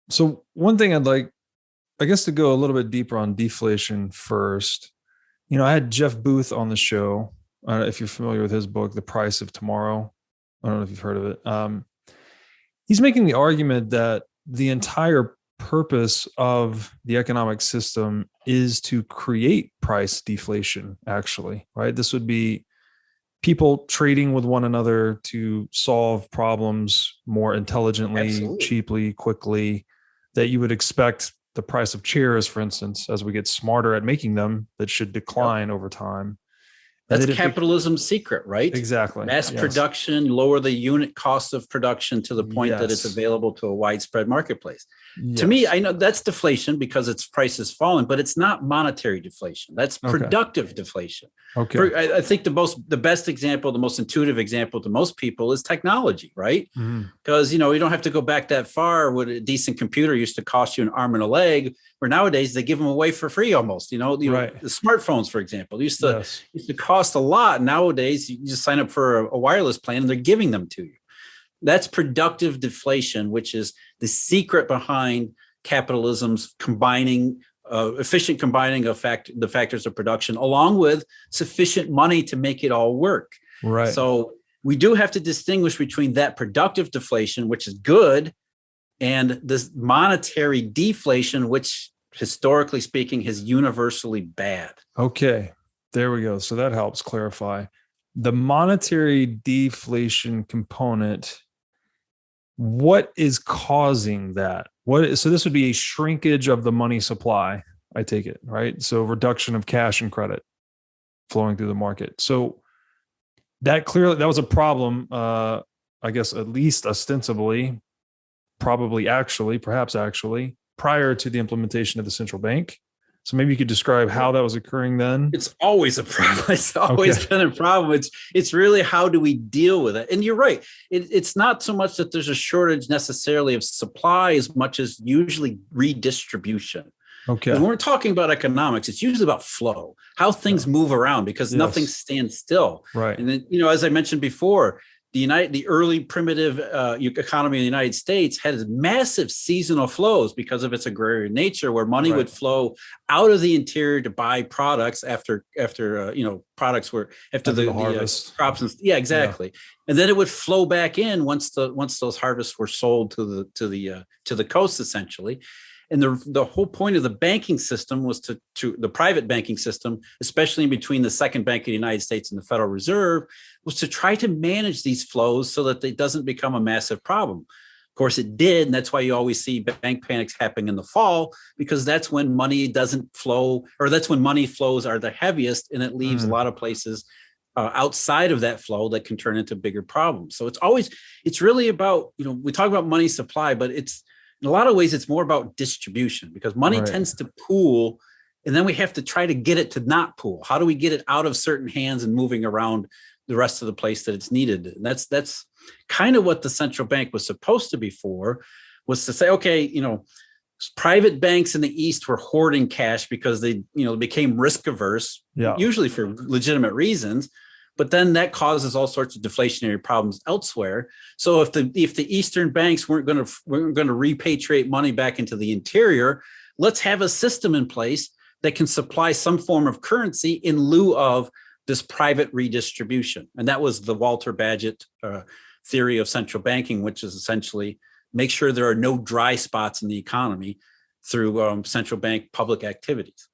So one thing I'd like, I guess, to go a little bit deeper on deflation first. I had Jeff Booth on the show. If you're familiar with his book, The Price of Tomorrow. I don't know if you've heard of it. He's making the argument that the entire purpose of the economic system is to create price deflation, actually, right? This would be people trading with one another to solve problems more intelligently, Absolutely. cheaply, quickly, that you would expect the price of chairs, for instance, as we get smarter at making them, that should Yep. decline over time. And That's that it capitalism's secret, right? exactly. Mass Yes. production, lower the unit cost of production to the point that it's Yes. available to a widespread marketplace. To me, Yes. I know that's deflation because its price is falling, but it's not monetary deflation. That's Okay. productive deflation. Okay. I think the best example, the most intuitive example to most people is technology, right? Mhm. Because you don't have to go back that far. What a decent computer used to cost you an arm and a leg, where nowadays they give them away for free almost. Right. The smartphones, for example, Yes. used to cost a lot. Nowadays, you just sign up for a wireless plan and they're giving them to you. That's productive deflation, which is the secret behind capitalism's efficient combining of the factors of production, along with sufficient money to make it all work. Right. So we do have to distinguish between that productive deflation, which is good, and this monetary deflation, which historically speaking is universally bad. Okay. There we go. So that helps clarify. The monetary deflation component, what is causing that? So this would be a shrinkage of the money supply, I take it, right? So reduction of cash and credit flowing through the market. So that was a problem, I guess, at least ostensibly, perhaps actually, prior to the implementation of the central bank. So maybe you could describe how that was occurring then. It's always a problem. It's always been a problem. It's really how do we deal with it? And you're right. It's not so much that there's a shortage necessarily of supply as much as usually redistribution. Okay. When we're talking about economics, it's usually about flow, how things move around, because nothing stands still. Right. And then, as I mentioned before, the early primitive economy in the United States had massive seasonal flows because of its agrarian nature, where money would flow out of the interior to buy products after products were after the harvest crops. Exactly. And then it would flow back in once those harvests were sold to the coast, essentially. And the whole point of the banking system was to the private banking system, especially in between the second bank of the United States and the Federal Reserve, was to try to manage these flows so that it doesn't become a massive problem. Of course, it did. And that's why you always see bank panics happening in the fall, because that's when money doesn't flow, or that's when money flows are the heaviest. And it leaves a lot of places outside of that flow that can turn into bigger problems. So it's really about, we talk about money supply, but in a lot of ways, it's more about distribution, because money tends to pool, and then we have to try to get it to not pool. How do we get it out of certain hands and moving around the rest of the place that it's needed? And that's kind of what the central bank was supposed to be for, was to say, okay, private banks in the East were hoarding cash because they, became risk averse, usually for legitimate reasons. But then that causes all sorts of deflationary problems elsewhere. So if the Eastern banks weren't going to repatriate money back into the interior, let's have a system in place that can supply some form of currency in lieu of this private redistribution. And that was the Walter Bagehot theory of central banking, which is essentially make sure there are no dry spots in the economy through central bank public activities.